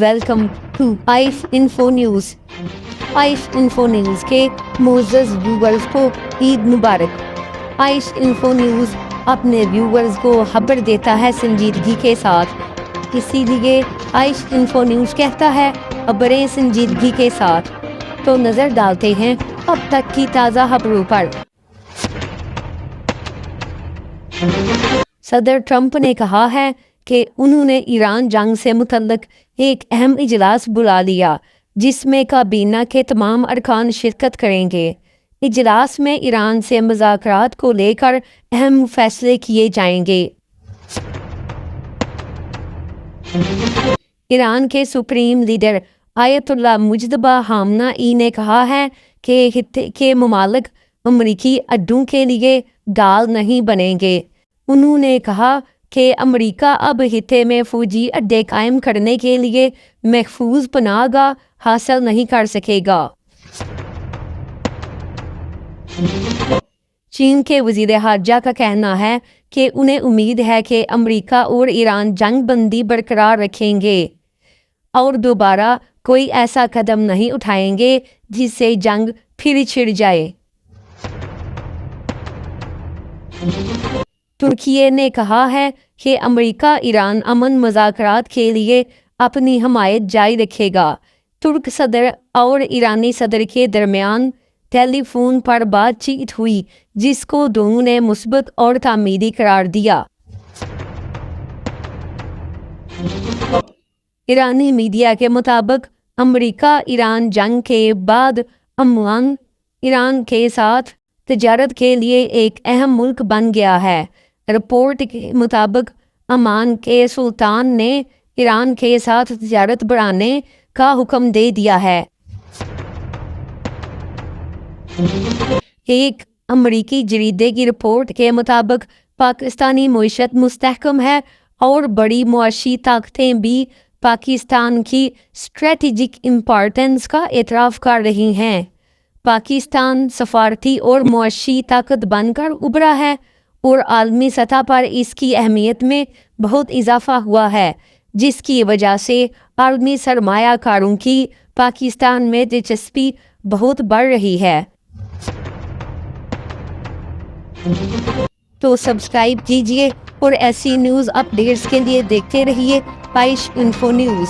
Welcome to Aif Info News. Aif Info News کے معزز viewers کو عید مبارک۔ آئف انفو نیوز اپنے ویورز کو خبر دیتا ہے سنجیدگی کے ساتھ، اسی لیے آئف انفو نیوز کہتا ہے خبریں سنجیدگی کے ساتھ۔ تو نظر ڈالتے ہیں اب تک کی تازہ خبروں پر۔ صدر ٹرمپ نے کہا ہے کہ انہوں نے ایران جنگ سے متعلق ایک اہم اجلاس بلا لیا جس میں کابینہ کے تمام ارکان شرکت کریں گے۔ اجلاس میں ایران سے مذاکرات کو لے کر اہم فیصلے کیے جائیں گے۔ ایران کے سپریم لیڈر آیت اللہ مجتبیٰ خامنہ ای نے کہا ہے کہ خطے کے ممالک امریکی اڈوں کے لیے ڈال نہیں بنیں گے۔ انہوں نے کہا کہ امریکہ اب خطے میں فوجی اڈے قائم کرنے کے لیے محفوظ پناہ گاہ حاصل نہیں کر سکے گا۔ چین کے وزیر خارجہ کا کہنا ہے کہ انہیں امید ہے کہ امریکہ اور ایران جنگ بندی برقرار رکھیں گے اور دوبارہ کوئی ایسا قدم نہیں اٹھائیں گے جس سے جنگ پھر چھڑ جائے۔ ترکی نے کہا ہے کہ امریکہ ایران امن مذاکرات کے لیے اپنی حمایت جاری رکھے گا۔ ترک صدر اور ایرانی صدر کے درمیان ٹیلی فون پر بات چیت ہوئی جس کو دونوں نے مثبت اور تعمیری قرار دیا۔ ایرانی میڈیا کے مطابق امریکہ ایران جنگ کے بعد عمان ایران کے ساتھ تجارت کے لیے ایک اہم ملک بن گیا ہے۔ رپورٹ کے مطابق عمان کے سلطان نے ایران کے ساتھ تجارت بڑھانے کا حکم دے دیا ہے۔ ایک امریکی جریدے کی رپورٹ کے مطابق پاکستانی معیشت مستحکم ہے اور بڑی معاشی طاقتیں بھی پاکستان کی اسٹریٹجک امپارٹنس کا اعتراف کر رہی ہیں۔ پاکستان سفارتی اور معاشی طاقت بن کر ابھرا ہے اور عالمی سطح پر اس کی اہمیت میں بہت اضافہ ہوا ہے، جس کی وجہ سے عالمی سرمایہ کاروں کی پاکستان میں دلچسپی بہت بڑھ رہی ہے۔ تو سبسکرائب کیجئے اور ایسی نیوز اپ ڈیٹس کے لیے دیکھتے رہیے آئف انفو نیوز۔